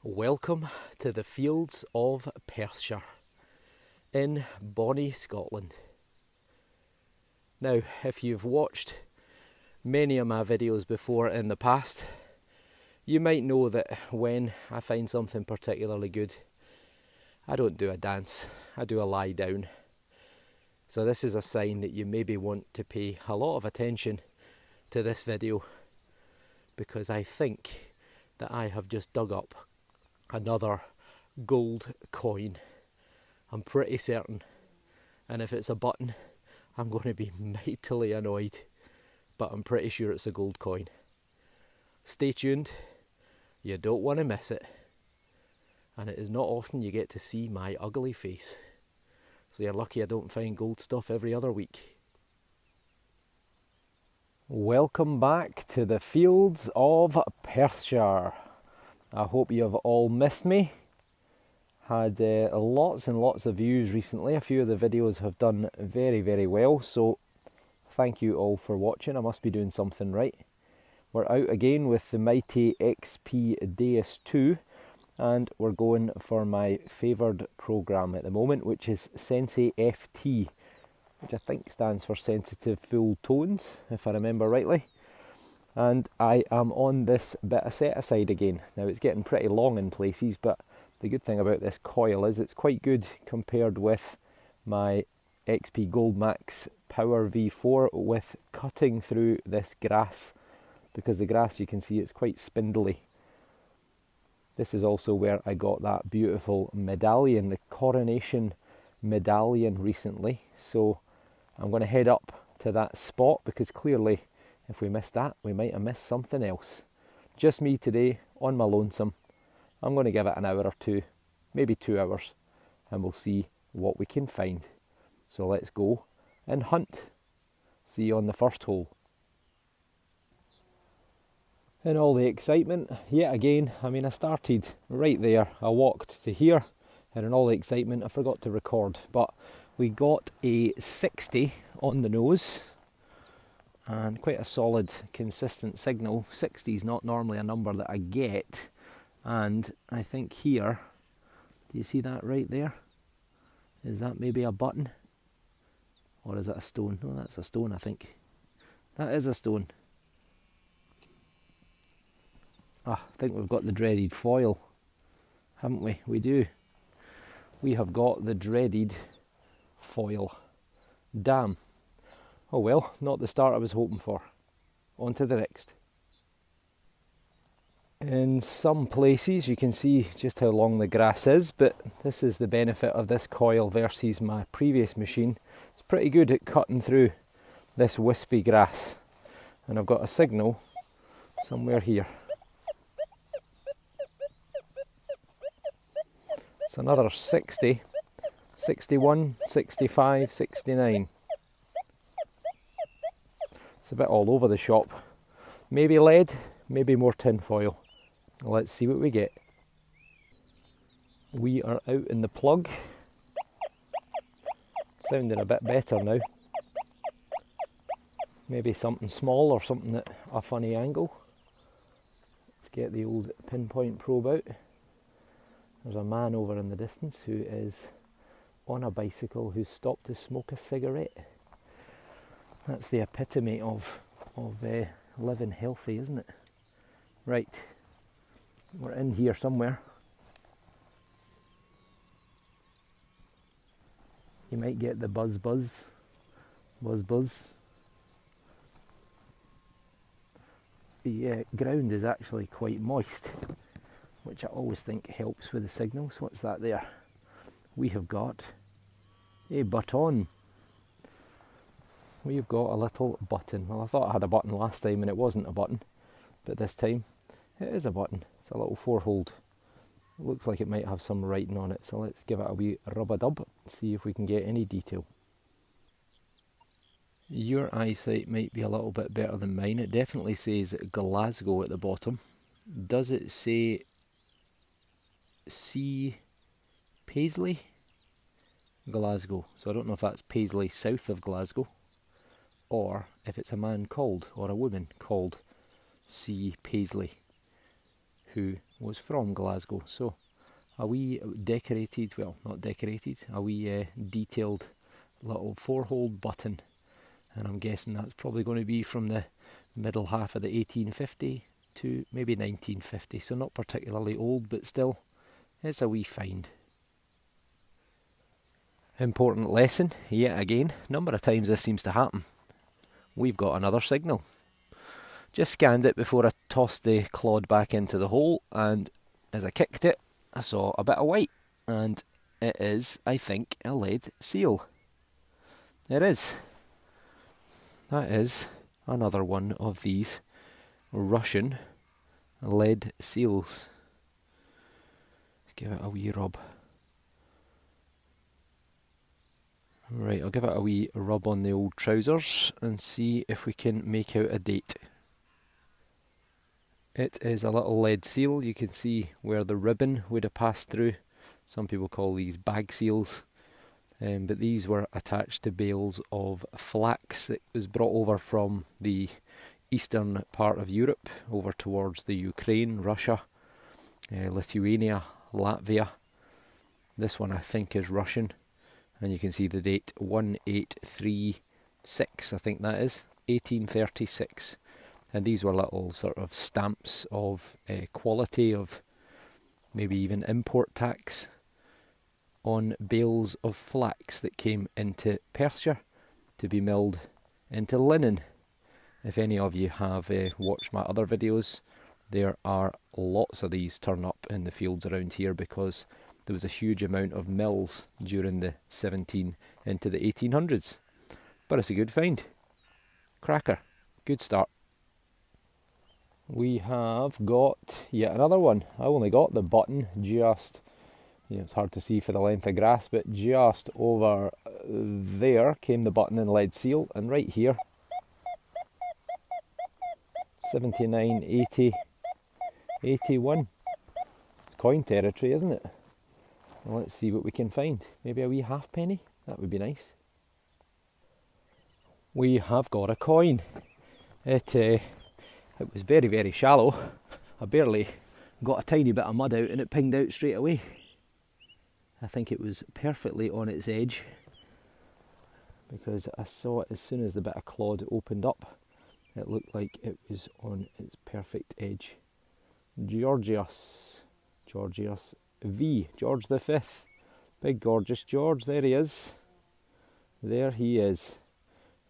Welcome to the fields of Perthshire in bonnie Scotland. Now, if you've watched many of my videos before in the past, you might know that when I find something particularly good, I don't do a dance, I do a lie down. So this is a sign that you maybe want to pay a lot of attention to this video, because I think that I have just dug up another gold coin. I'm pretty certain, and if it's a button, I'm going to be mightily annoyed, but I'm pretty sure it's a gold coin. Stay tuned, you don't want to miss it, and it is not often you get to see my ugly face, so you're lucky I don't find gold stuff every other week. Welcome back to the fields of Perthshire. I hope you have all missed me. Had lots and lots of views recently. A few of the videos have done very well, so thank you all for watching. I must be doing something right. We're out again with the mighty XP DEUS II, and we're going for my favoured programme at the moment, which is Sensei FT, which I think stands for Sensitive Full Tones, if I remember rightly. And I am on this bit of set aside again. Now it's getting pretty long in places, but the good thing about this coil is it's quite good compared with my XP Gold Max Power V4 with cutting through this grass, because the grass, you can see, it's quite spindly. This is also where I got that beautiful medallion, the coronation medallion, recently. So I'm going to head up to that spot, because clearly if we missed that, we might have missed something else. Just me today, on my lonesome. I'm going to give it an hour or two, maybe 2 hours, and we'll see what we can find. So let's go and hunt. See you on the first hole. In all the excitement, yet again, I started right there, I walked to here, and in all the excitement I forgot to record, but we got a 60 on the nose, and quite a solid, consistent signal. 60 is not normally a number that I get, and I think here, do you see that right there? Is that maybe a button? Or is it a stone? No, that's a stone, I think. That is a stone. I think we've got the dreaded foil, haven't we? We do. We have got the dreaded foil. Damn. Oh well, not the start I was hoping for. On to the next. In some places you can see just how long the grass is, but this is the benefit of this coil versus my previous machine. It's pretty good at cutting through this wispy grass. And I've got a signal somewhere here. It's another 60, 61, 65, 69. It's a bit all over the shop. Maybe lead, maybe more tin foil. Let's see what we get. We are out in the plug. Sounding a bit better now. Maybe something small or something at a funny angle. Let's get the old pinpoint probe out. There's a man over in the distance who is on a bicycle who's stopped to smoke a cigarette. That's the epitome of living healthy, isn't it? Right, we're in here somewhere. You might get the buzz. The ground is actually quite moist, which I always think helps with the signals. What's that there? We have got a button. We've got a little button. Well, I thought I had a button last time and it wasn't a button, but this time it is a button. It's a little 4-hold. It looks like it might have some writing on it, so let's give it a wee rub-a-dub, see if we can get any detail. Your eyesight might be a little bit better than mine. It definitely says Glasgow at the bottom. Does it say C. Paisley? Glasgow. So I don't know if that's Paisley south of Glasgow, or if it's a man called, or a woman called C. Paisley, who was from Glasgow. So a wee decorated, well not decorated, a wee detailed little 4-hole button, and I'm guessing that's probably going to be from the middle half of the 1850 to maybe 1950, so not particularly old, but still it's a wee find. Important lesson, yet again, number of times this seems to happen. We've got another signal. Just scanned it before I tossed the clod back into the hole, and as I kicked it, I saw a bit of white, and it is, I think, a lead seal. It is. That is another one of these Russian lead seals. Let's give it a wee rub. Right, I'll give it a wee rub on the old trousers and see if we can make out a date. It is a little lead seal. You can see where the ribbon would have passed through. Some people call these bag seals, but these were attached to bales of flax that was brought over from the eastern part of Europe over towards the Ukraine, Russia, Lithuania, Latvia. This one I think is Russian, and you can see the date 1836, I think that is, 1836. And these were little sort of stamps of quality, of maybe even import tax, on bales of flax that came into Perthshire to be milled into linen. If any of you have watched my other videos, there are lots of these turn up in the fields around here because there was a huge amount of mills during the 17 into the 1800s. But it's a good find. Cracker. Good start. We have got yet another one. I only got the button just, it's hard to see for the length of grass, but just over there came the button and lead seal, and right here, 79, 80, 81. It's coin territory, isn't it? Well, let's see what we can find. Maybe a wee halfpenny? That would be nice. We have got a coin. It was very, very shallow. I barely got a tiny bit of mud out and it pinged out straight away. I think it was perfectly on its edge because I saw it as soon as the bit of clod opened up. It looked like it was on its perfect edge. Georgius V, George the Fifth. Big gorgeous George, there he is. There he is.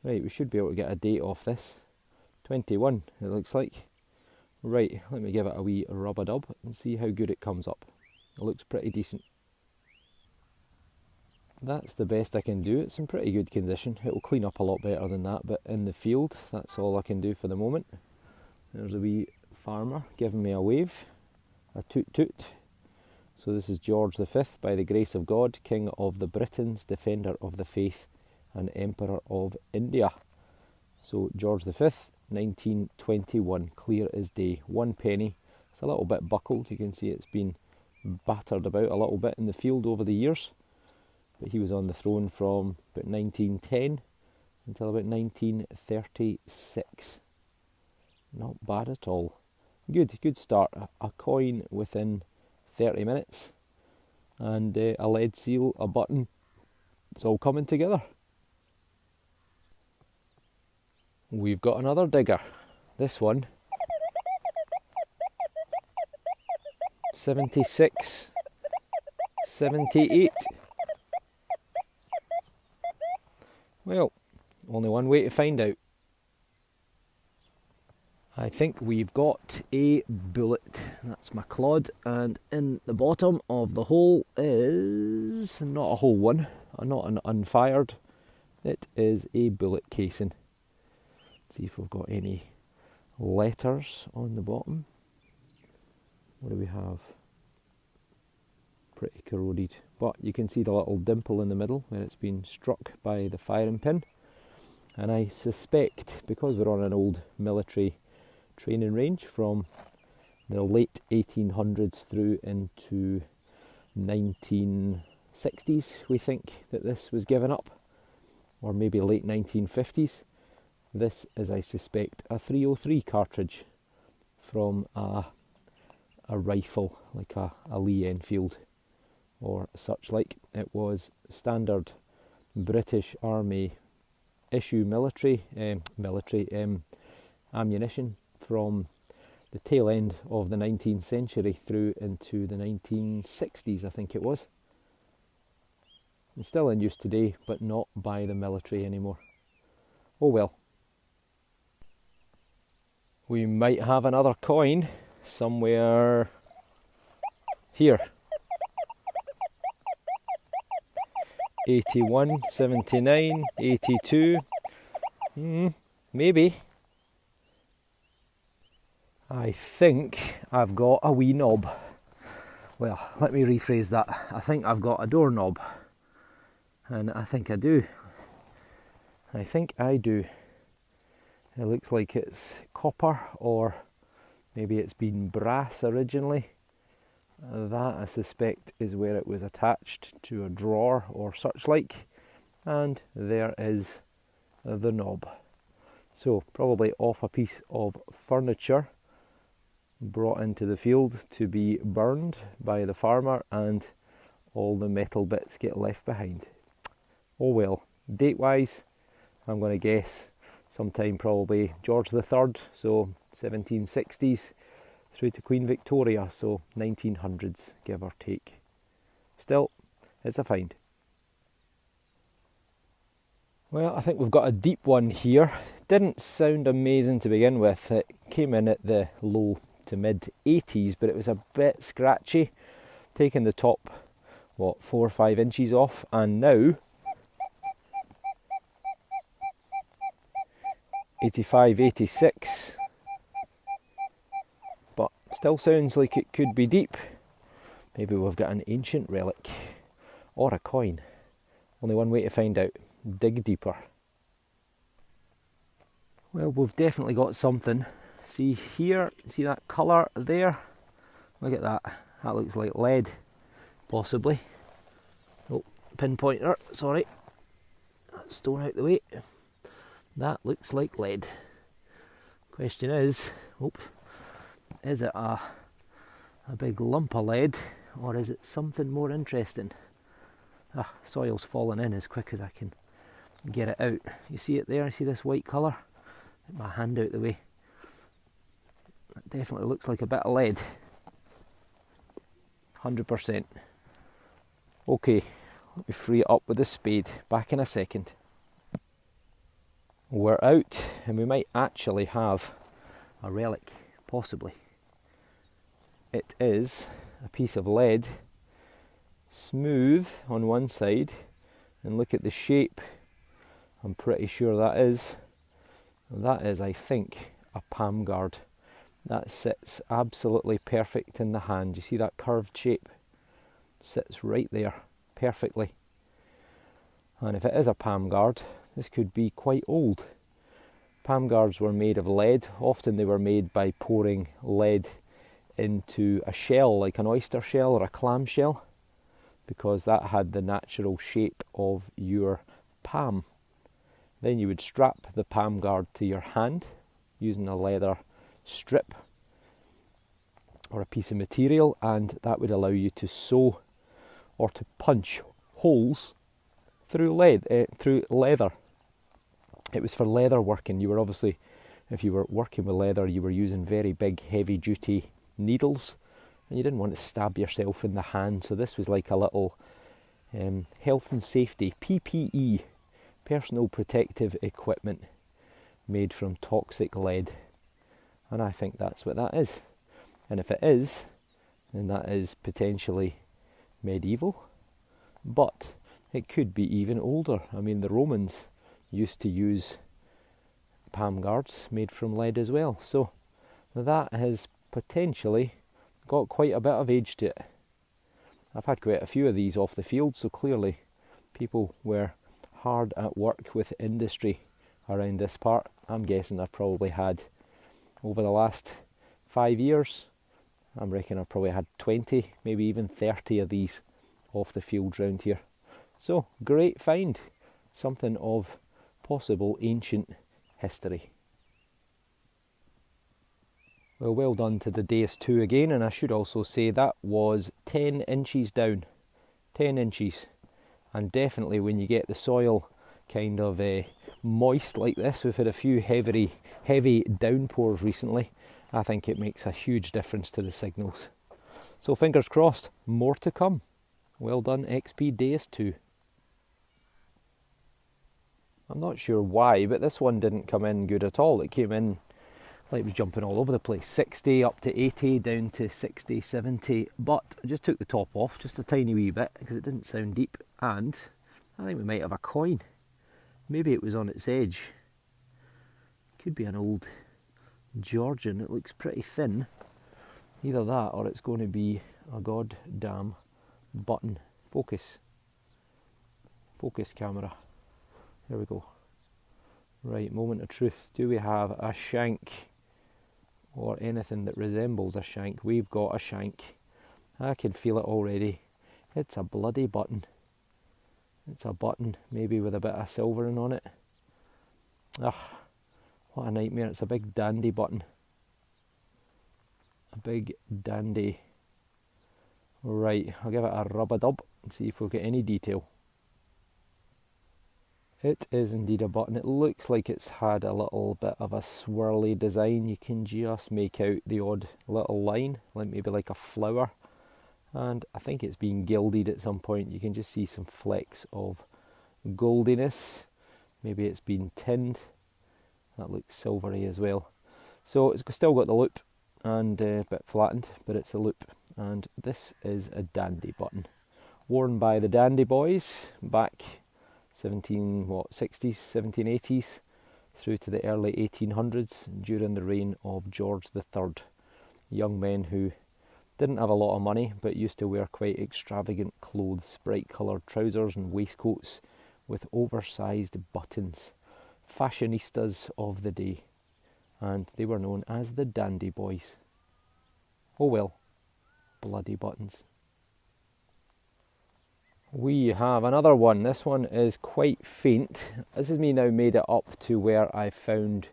Right, we should be able to get a date off this. 21, it looks like. Right, let me give it a wee rub-a-dub and see how good it comes up. It looks pretty decent. That's the best I can do. It's in pretty good condition. It will clean up a lot better than that, but in the field, that's all I can do for the moment. There's a wee farmer giving me a wave, a toot toot. So this is George V, by the grace of God, King of the Britons, Defender of the Faith, and Emperor of India. So George V, 1921, clear as day, 1 penny. It's a little bit buckled. You can see it's been battered about a little bit in the field over the years, but he was on the throne from about 1910 until about 1936. Not bad at all. Good start. A coin within 30 minutes and a lead seal, a button. It's all coming together. We've got another digger. This one, 76, 78. Well, only one way to find out. I think we've got a bullet. That's my clod, and in the bottom of the hole is not a whole one, not an unfired. It is a bullet casing. See if we've got any letters on the bottom. What do we have? Pretty corroded, but you can see the little dimple in the middle where it's been struck by the firing pin. And I suspect, because we're on an old military training range from the late 1800s through into 1960s, we think that this was given up, or maybe late 1950s. This is, I suspect, a 303 cartridge from a a rifle, like a Lee Enfield or such like. It was standard British Army issue military ammunition from the tail end of the 19th century through into the 1960s, I think it was. It's still in use today, but not by the military anymore. Oh well. We might have another coin somewhere here. 81, 79, 82. Maybe. I think I've got a wee knob. Well, let me rephrase that. I think I've got a doorknob. And I think I do. I think I do. It looks like it's copper, or maybe it's been brass originally. That, I suspect, is where it was attached to a drawer or such like. And there is the knob. So, probably off a piece of furniture brought into the field to be burned by the farmer, and all the metal bits get left behind. Oh well. Date wise, I'm going to guess sometime probably George III, so 1760s through to Queen Victoria, so 1900s, give or take. Still, it's a find. Well, I think we've got a deep one here. Didn't sound amazing to begin with. It came in at the low to mid 80s, but it was a bit scratchy. Taking the top, 4 or 5 inches off, and now 85, 86, but still sounds like it could be deep. Maybe we've got an ancient relic or a coin. Only one way to find out: dig deeper. Well, we've definitely got something. See here, see that colour there? Look at that. That looks like lead, possibly. Oh, pinpointer, sorry. That stone out the way. That looks like lead. Question is, is it a big lump of lead, or is it something more interesting? Soil's falling in as quick as I can get it out. You see it there? See this white colour? Get my hand out the way. It definitely looks like a bit of lead. 100%. Okay, let me free it up with the spade. Back in a second. We're out, and we might actually have a relic, possibly. It is a piece of lead, smooth on one side, and look at the shape. I'm pretty sure that is, I think, a palm guard. That sits absolutely perfect in the hand. You see that curved shape? Sits right there, perfectly. And if it is a palm guard, this could be quite old. Palm guards were made of lead. Often they were made by pouring lead into a shell, like an oyster shell or a clam shell, because that had the natural shape of your palm. Then you would strap the palm guard to your hand using a leather strip or a piece of material, and that would allow you to sew or to punch holes through leather. It was for leather working. You were obviously, if you were working with leather, you were using very big, heavy duty needles, and you didn't want to stab yourself in the hand. So this was like a little health and safety, PPE, personal protective equipment, made from toxic lead. And I think that's what that is. And if it is, then that is potentially medieval, but it could be even older. I mean, the Romans used to use palm guards made from lead as well. So that has potentially got quite a bit of age to it. I've had quite a few of these off the field, so clearly people were hard at work with industry around this part. I'm guessing I've probably had, over the last 5 years, I reckon I've probably had 20, maybe even 30 of these off the field round here. So, great find. Something of possible ancient history. Well done to the Deus II again, and I should also say that was 10 inches down. 10 inches. And definitely when you get the soil kind of moist like this, we've had a few heavy downpours recently, I think it makes a huge difference to the signals. So fingers crossed, more to come. Well done XP Deus II. I'm not sure why, but this one didn't come in good at all. It came in like it was jumping all over the place. 60 up to 80, down to 60, 70. But I just took the top off, just a tiny wee bit, because it didn't sound deep. And I think we might have a coin. Maybe it was on its edge. Could be an old Georgian. It looks pretty thin. Either that or it's going to be a goddamn button. Focus. Focus camera. There we go. Right, moment of truth. Do we have a shank or anything that resembles a shank? We've got a shank. I can feel it already. It's a bloody button. It's a button, maybe with a bit of silvering on it. Ah, what a nightmare. It's a big dandy button. A big dandy. Right, I'll give it a rub-a-dub and see if we'll get any detail. It is indeed a button. It looks like it's had a little bit of a swirly design. You can just make out the odd little line, like maybe like a flower. And I think it's been gilded at some point. You can just see some flecks of goldiness. Maybe it's been tinned. That looks silvery as well. So it's still got the loop and a bit flattened, but it's a loop. And this is a dandy button, worn by the dandy boys back 1760s, 1780s through to the early 1800s during the reign of George III. Young men who didn't have a lot of money but used to wear quite extravagant clothes, bright coloured trousers and waistcoats with oversized buttons. Fashionistas of the day, and they were known as the dandy boys. Oh well, bloody buttons. We have another one. This one is quite faint. This has me now made it up to where I found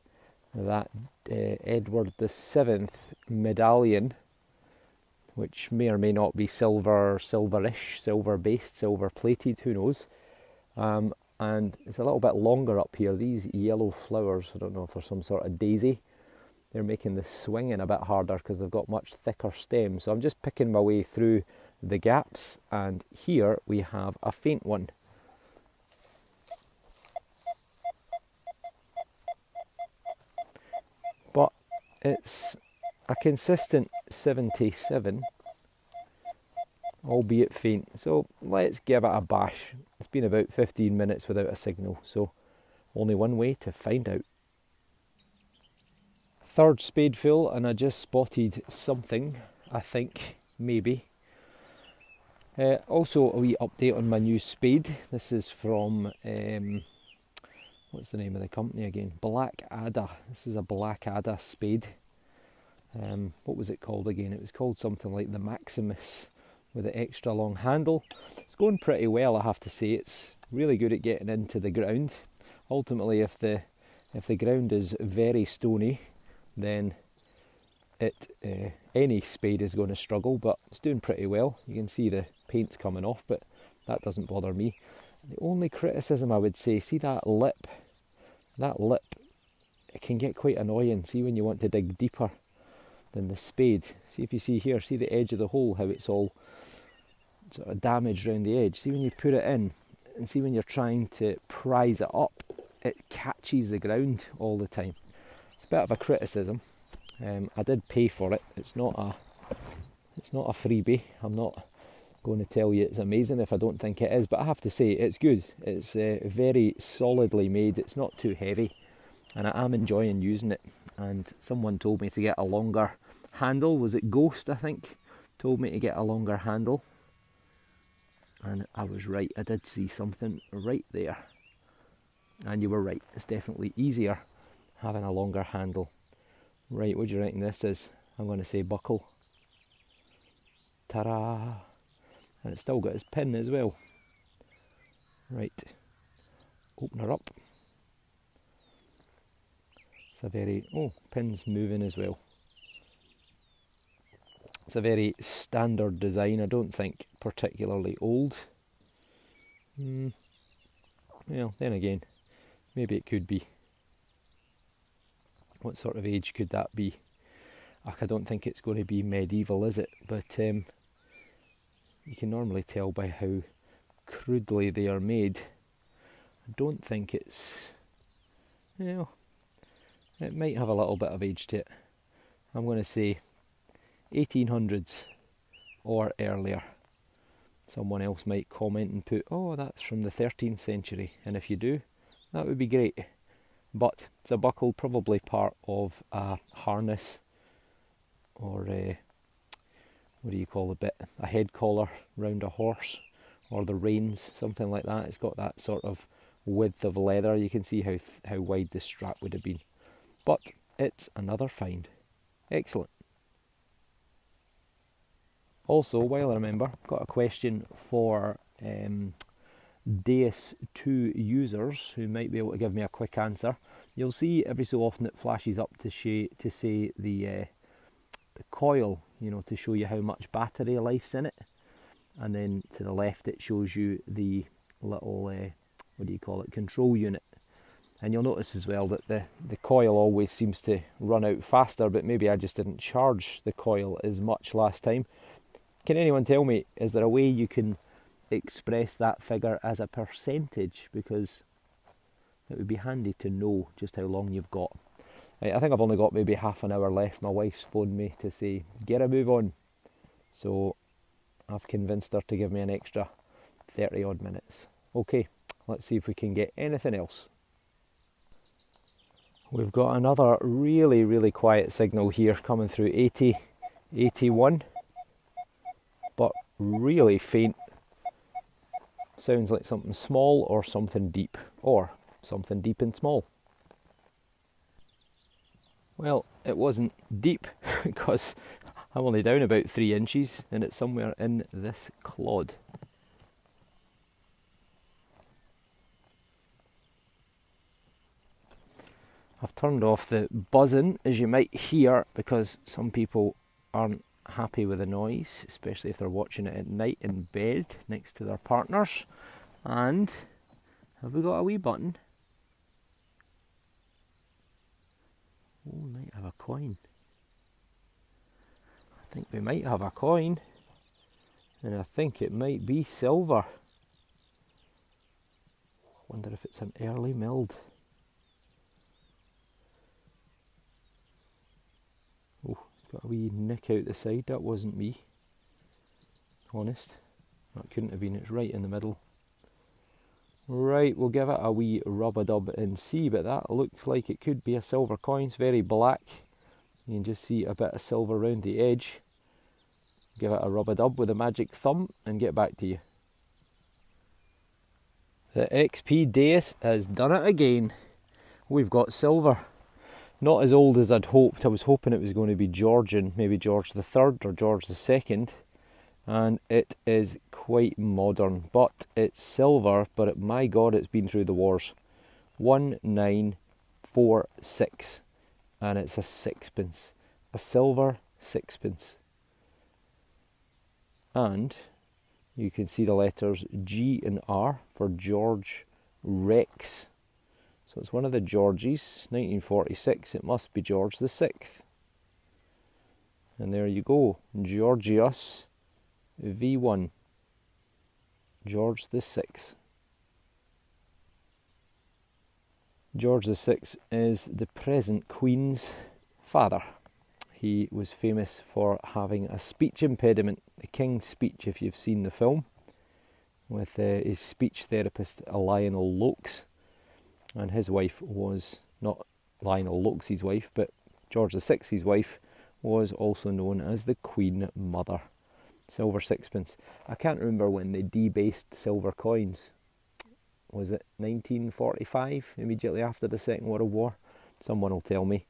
that Edward VII medallion, which may or may not be silverish, silver based, silver plated, who knows. And it's a little bit longer up here. These yellow flowers, I don't know if they're some sort of daisy. They're making the swinging a bit harder because they've got much thicker stems. So I'm just picking my way through the gaps, and here we have a faint one. But it's a consistent 77, albeit faint. So let's give it a bash. It's been about 15 minutes without a signal, so only one way to find out. Third spadeful, and I just spotted something, I think, maybe. Also a wee update on my new spade. This is from, what's the name of the company again? Blackadder. This is a Blackadder spade. What was it called again? It was called something like the Maximus with the extra long handle. It's going pretty well, I have to say. It's really good at getting into the ground. Ultimately, if the ground is very stony, then any spade is going to struggle, but it's doing pretty well. You can see the paint's coming off, but that doesn't bother me. The only criticism I would say, see that lip, it can get quite annoying. See when you want to dig deeper than the spade. See if you see here, see the edge of the hole, how it's all sort of damaged around the edge. See when you put it in, and see when you're trying to prise it up, it catches the ground all the time. It's a bit of a criticism. I did pay for it. It's not a freebie. I'm not going to tell you it's amazing if I don't think it is, but I have to say it's good. It's very solidly made. It's not too heavy, and I am enjoying using it. And someone told me to get a longer handle. Was it Ghost, I think, told me to get a longer handle, and I was right. I did see something right there, and you were right. It's definitely easier having a longer handle. Right, what do you reckon this is? I'm going to say buckle. Ta-da! And it's still got its pin as well. Right, open her up. It's a very, oh, pin's moving as well. It's a very standard design, I don't think particularly old. Well, then again, maybe it could be. What sort of age could that be? I don't think it's going to be medieval, is it? But you can normally tell by how crudely they are made. I don't think it's, it might have a little bit of age to it. I'm going to say 1800s or earlier. Someone else might comment and put, oh, that's from the 13th century, and if you do, that would be great. But it's a buckle, probably part of a harness, or what do you call the bit, a head collar round a horse, or the reins, something like that. It's got that sort of width of leather. You can see how wide the strap would have been. But it's another find. Excellent. Also, while I remember, got a question for Deus II users who might be able to give me a quick answer. You'll see every so often it flashes up to say the coil, to show you how much battery life's in it, and then to the left it shows you the little control unit. And you'll notice as well that the coil always seems to run out faster, but maybe I just didn't charge the coil as much last time. Can anyone tell me, is there a way you can express that figure as a percentage? Because it would be handy to know just how long you've got. I think I've only got maybe half an hour left. My wife's phoned me to say, get a move on. So I've convinced her to give me an extra 30 odd minutes. Okay, let's see if we can get anything else. We've got another really, really quiet signal here coming through 80, 81, but really faint. Sounds like something small or something deep, or something deep and small. Well, it wasn't deep because I'm only down about 3 inches and it's somewhere in this clod. I've turned off the buzzing, as you might hear, because some people aren't happy with the noise, especially if they're watching it at night in bed next to their partners. And have we got a wee button? Oh, we might have a coin. I think we might have a coin, and I think it might be silver. Wonder if it's an early milled. Oh, it's got a wee nick out the side. That wasn't me. Honest. That couldn't have been. It's right in the middle. Right, we'll give it a wee rub-a-dub and see, but that looks like it could be a silver coin. It's very black. You can just see a bit of silver around the edge. Give it a rub-a-dub with a magic thumb and get back to you. The XP Deus has done it again. We've got silver. Not as old as I'd hoped. I was hoping it was going to be Georgian, maybe George III or George II. And it is quite modern, but it's silver, but my god, it's been through the wars. 1946, and it's a sixpence, a silver sixpence. And you can see the letters G and R for George Rex. So it's one of the Georges, 1946, it must be George VI. And there you go, Georgius V1, George VI. George VI is the present Queen's father. He was famous for having a speech impediment, the King's Speech, if you've seen the film, with his speech therapist Lionel Lokes. And his wife was not Lionel Lokes' wife, but George VI's wife was also known as the Queen Mother. Silver sixpence. I can't remember when they debased silver coins. Was it 1945, immediately after the Second World War? Someone will tell me.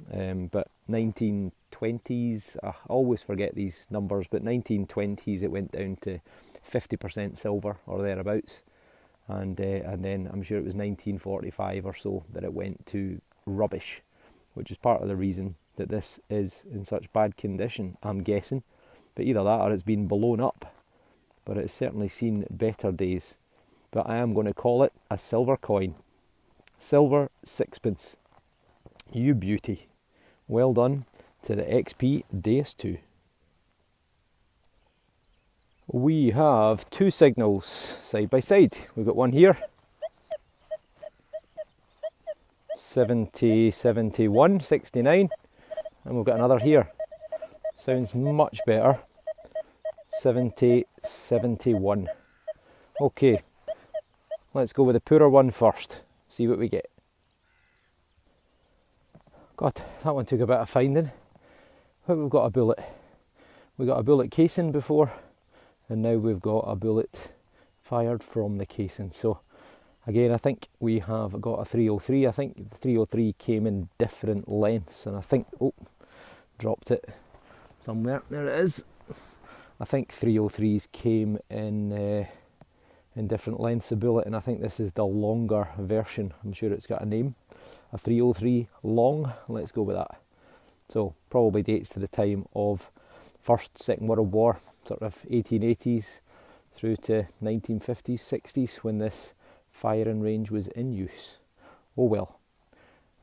But 1920s, I always forget these numbers, but 1920s it went down to 50% silver or thereabouts. And then I'm sure it was 1945 or so that it went to rubbish, which is part of the reason that this is in such bad condition, I'm guessing. But either that or it's been blown up. But it's certainly seen better days. But I am going to call it a silver coin. Silver sixpence. You beauty. Well done to the XP DEUS II. We have two signals side by side. We've got one here, 70, 71, 69, and we've got another here. Sounds much better, 70, 71. Okay, let's go with the poorer one first, see what we get. God, that one took a bit of finding. But we've got a bullet. We got a bullet casing before, and now we've got a bullet fired from the casing. So again, I think we have got a 303. I think the 303 came in different lengths, and I think, oh, dropped it somewhere. There it is. I think 303s came in different lengths of bullet, and I think this is the longer version. I'm sure it's got a name. A 303 long. Let's go with that. So probably dates to the time of First, Second World War, sort of 1880s through to 1950s, 60s, when this firing range was in use. Oh well.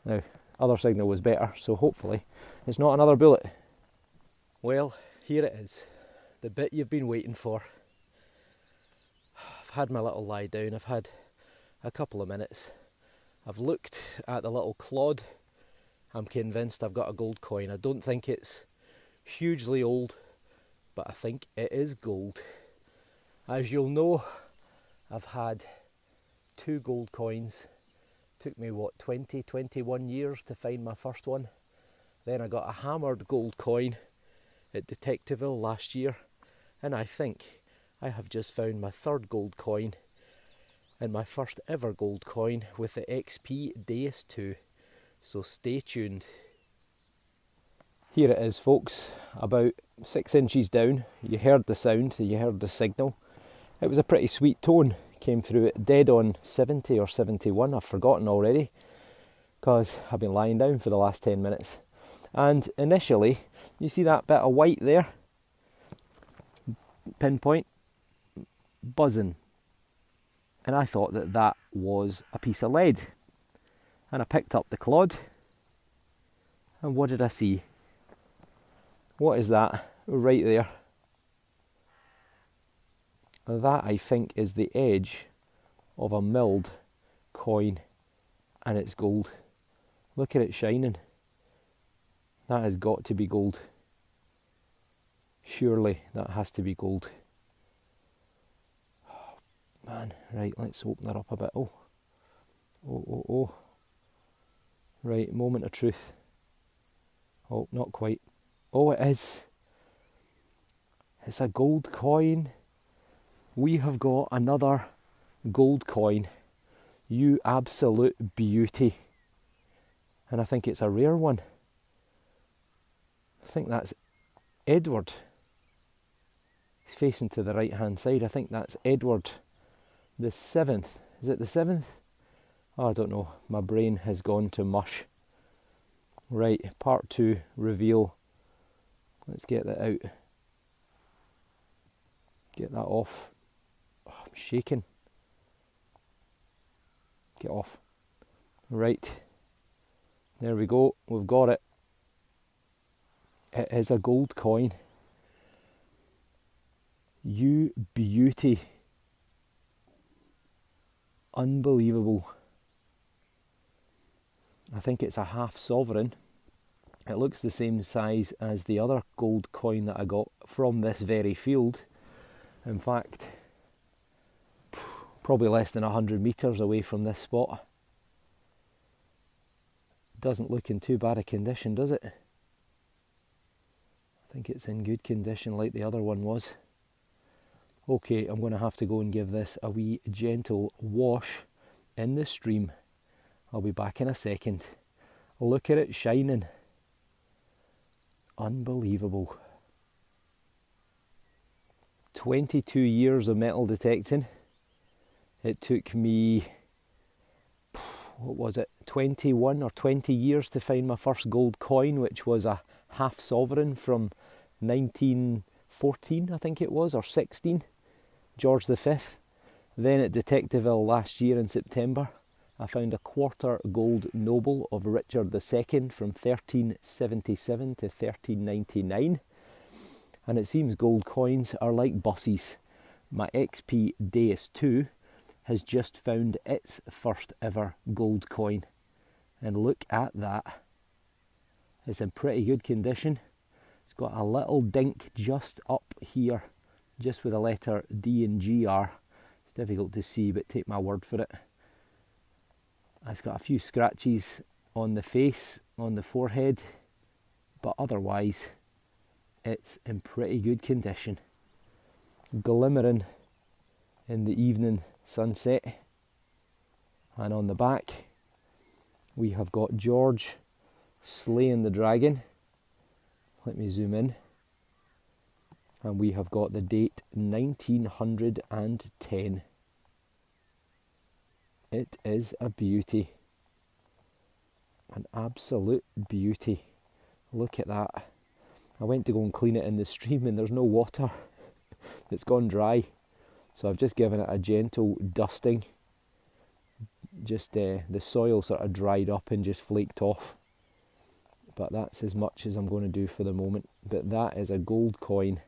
Now, other signal was better, so hopefully it's not another bullet. Well, here it is, the bit you've been waiting for. I've had my little lie down, I've had a couple of minutes. I've looked at the little clod. I'm convinced I've got a gold coin. I don't think it's hugely old, but I think it is gold. As you'll know, I've had two gold coins. Took me, what, 20, 21 years to find my first one. Then I got a hammered gold coin at Detectorist last year, and I think I have just found my third gold coin and my first ever gold coin with the XP DEUS II. So stay tuned. Here it is, folks, about 6 inches down. You heard the sound, you heard the signal. It was a pretty sweet tone, came through it dead on 70 or 71, I've forgotten already, because I've been lying down for the last 10 minutes. And initially, you see that bit of white there? Pinpoint, buzzing. And I thought that that was a piece of lead. And I picked up the clod, and what did I see? What is that right there? That, I think, is the edge of a milled coin, and it's gold. Look at it shining. That has got to be gold. Surely that has to be gold. Man, right, let's open that up a bit. Oh, oh, oh, oh. Right, moment of truth. Oh, not quite. Oh, it is. It's a gold coin. We have got another gold coin. You absolute beauty. And I think it's a rare one. I think that's Edward. He's facing to the right hand side. I think that's Edward the 7th. Is it the 7th? Oh, I don't know. My brain has gone to mush. Right, part 2, reveal. Let's get that out. Get that off. Oh, I'm shaking. Get off. Right. There we go. We've got it. It is a gold coin. You beauty. Unbelievable. I think it's a half sovereign. It looks the same size as the other gold coin that I got from this very field. In fact, probably less than 100 metres away from this spot. Doesn't look in too bad a condition, does it? I think it's in good condition like the other one was. Okay, I'm going to have to go and give this a wee gentle wash in the stream. I'll be back in a second. Look at it shining. Unbelievable. 22 years of metal detecting. It took me, what was it, 21 or 20 years to find my first gold coin, which was a half sovereign from 1914, I think it was, or 16, George V. Then at Detectiveville last year in September, I found a quarter gold noble of Richard II from 1377 to 1399. And it seems gold coins are like buses. My XP DEUS II has just found its first ever gold coin. And look at that. It's in pretty good condition. It's got a little dink just up here, just where the letter D and G are. It's difficult to see, but take my word for it. It's got a few scratches on the face, on the forehead, but otherwise it's in pretty good condition. Glimmering in the evening sunset. And on the back we have got George slaying the dragon. Let me zoom in. And we have got the date 1910. It is a beauty. An absolute beauty. Look at that. I went to go and clean it in the stream and there's no water. It's gone dry. So I've just given it a gentle dusting. Just the soil sort of dried up and just flaked off. But that's as much as I'm going to do for the moment. But that is a gold coin.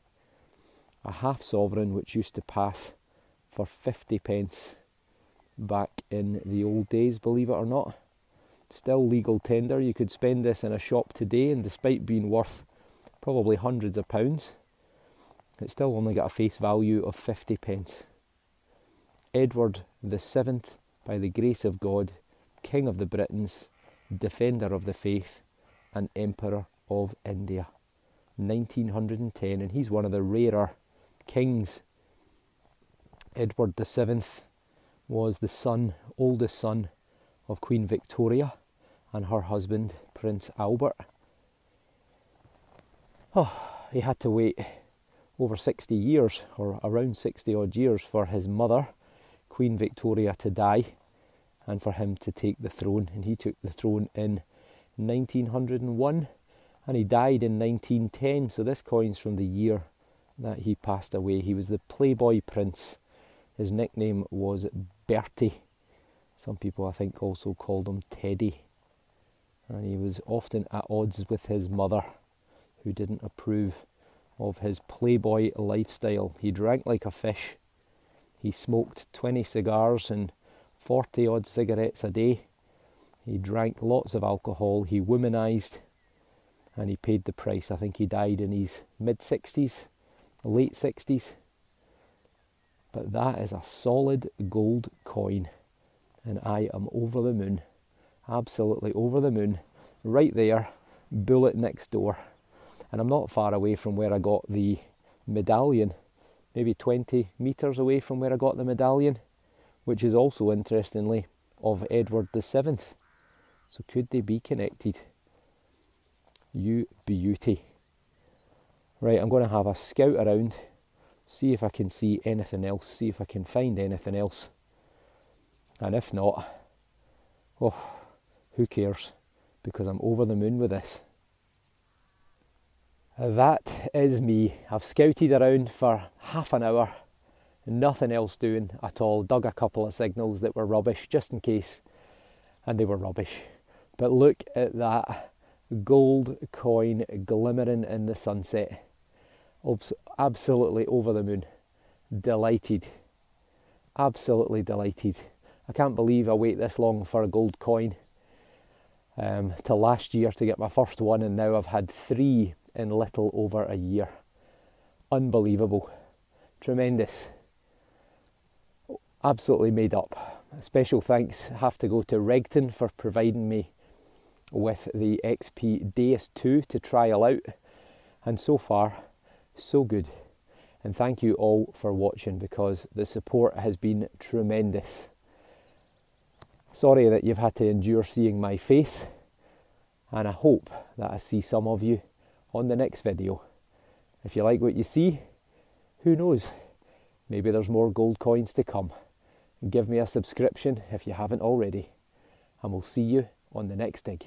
A half sovereign which used to pass for 50p back in the old days, believe it or not. Still legal tender. You could spend this in a shop today, and despite being worth probably hundreds of pounds, it's still only got a face value of 50p. Edward VII, by the grace of God, King of the Britons, Defender of the Faith, and Emperor of India. 1910, and he's one of the rarer kings. Edward VII was the oldest son of Queen Victoria and her husband Prince Albert. Oh, he had to wait over 60 years, or around 60 odd years, for his mother, Queen Victoria, to die and for him to take the throne. And he took the throne in 1901 and he died in 1910. So this coin's from the year that he passed away. He was the Playboy Prince. His nickname was Bertie. Some people, I think, also called him Teddy. And he was often at odds with his mother, who didn't approve of his playboy lifestyle. He drank like a fish. He smoked 20 cigars and 40 odd cigarettes a day. He drank lots of alcohol. He womanized, and he paid the price. I think he died in his mid-60s, late 60s. But that is a solid gold coin, and I am over the moon. Absolutely over the moon. Right there, bullet next door. And I'm not far away from where I got the medallion, maybe 20 metres away from where I got the medallion, which is also, interestingly, of Edward VII. So could they be connected? You beauty. Right, I'm going to have a scout around, see if I can see anything else, see if I can find anything else. And if not, oh, who cares? Because I'm over the moon with this. That is me. I've scouted around for half an hour, nothing else doing at all. Dug a couple of signals that were rubbish, just in case, and they were rubbish. But look at that gold coin glimmering in the sunset. Absolutely over the moon. Delighted. Absolutely delighted. I can't believe I wait this long for a gold coin. Till last year to get my first one, and now I've had 3 in little over a year. Unbelievable. Tremendous. Absolutely made up. A special thanks have to go to Regton for providing me with the XP DEUS II to trial out, and so far so good. And thank you all for watching, because the support has been tremendous. Sorry that you've had to endure seeing my face, and I hope that I see some of you on the next video. If you like what you see, who knows, maybe there's more gold coins to come. Give me a subscription if you haven't already. and we'll see you on the next dig.